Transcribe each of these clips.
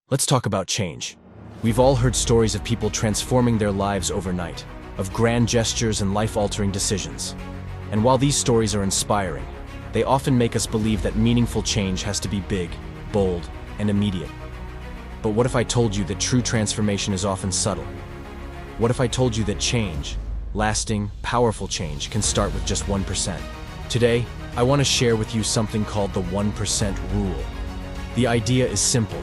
Let's talk about change. We've all heard stories of people transforming their lives overnight, of grand gestures and life-altering decisions. And while these stories are inspiring, they often make us believe that meaningful change has to be big, bold, and immediate. But what if I told you that true transformation is often subtle? What if I told you that change, lasting, powerful change, can start with just 1%? Today, I want to share with you something called the 1% rule. The idea is simple.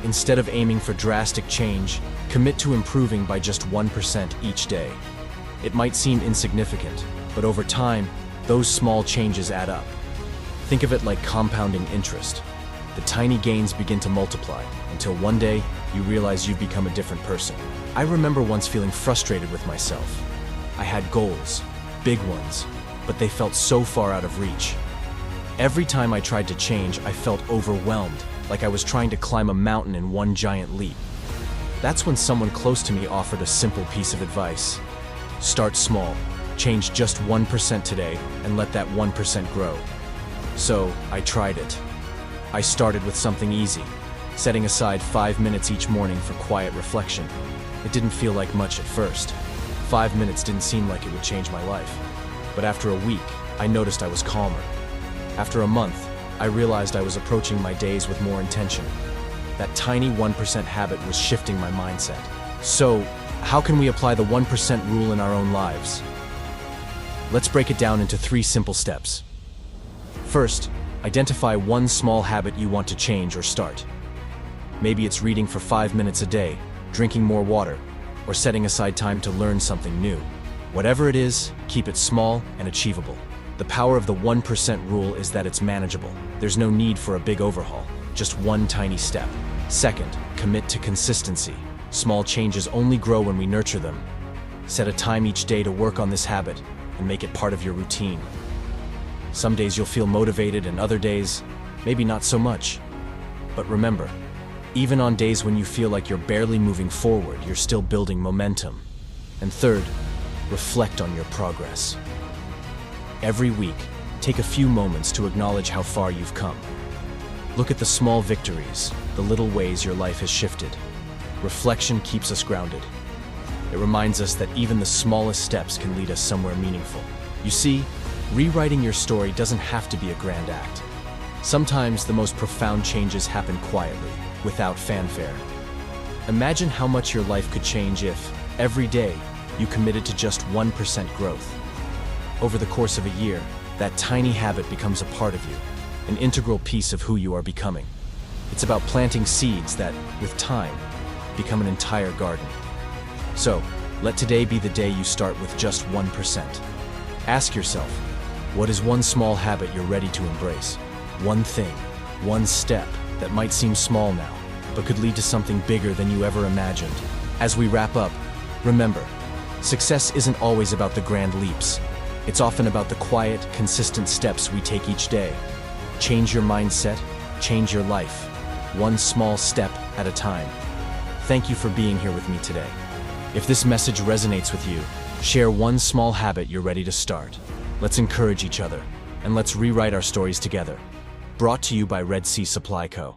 Instead of aiming for drastic change, commit to improving by just 1% each day. It might seem insignificant, but over time, those small changes add up. Think of it like compounding interest. The tiny gains begin to multiply until one day you realize you've become a different person. I remember once feeling frustrated with myself. I had goals, big ones, but they felt so far out of reach. Every time I tried to change, I felt overwhelmed, like I was trying to climb a mountain in one giant leap. That's when someone close to me offered a simple piece of advice. Start small, change just 1% today, and let that 1% grow. So, I tried it. I started with something easy, setting aside 5 minutes each morning for quiet reflection. It didn't feel like much at first. 5 minutes didn't seem like it would change my life. But after a week, I noticed I was calmer. After a month, I realized I was approaching my days with more intention. That tiny 1% habit was shifting my mindset. So, how can we apply the 1% rule in our own lives? Let's break it down into 3 simple steps. First, identify one small habit you want to change or start. Maybe it's reading for 5 minutes a day, drinking more water, or setting aside time to learn something new. Whatever it is, keep it small and achievable. The power of the 1% rule is that it's manageable. There's no need for a big overhaul, just one tiny step. Second, commit to consistency. Small changes only grow when we nurture them. Set a time each day to work on this habit and make it part of your routine. Some days you'll feel motivated and other days, maybe not so much. But remember, even on days when you feel like you're barely moving forward, you're still building momentum. And third, reflect on your progress. Every week, take a few moments to acknowledge how far you've come. Look at the small victories, the little ways your life has shifted. Reflection keeps us grounded. It reminds us that even the smallest steps can lead us somewhere meaningful. You see, rewriting your story doesn't have to be a grand act. Sometimes the most profound changes happen quietly, without fanfare. Imagine how much your life could change if, every day, you committed to just 1% growth. Over the course of a year, that tiny habit becomes a part of you, an integral piece of who you are becoming. It's about planting seeds that, with time, become an entire garden. So, let today be the day you start with just 1%. Ask yourself, what is one small habit you're ready to embrace? One thing, one step that might seem small now, but could lead to something bigger than you ever imagined. As we wrap up, remember, success isn't always about the grand leaps. It's often about the quiet, consistent steps we take each day. Change your mindset, change your life, one small step at a time. Thank you for being here with me today. If this message resonates with you, share one small habit you're ready to start. Let's encourage each other, and let's rewrite our stories together. Brought to you by Red Sea Supply Co.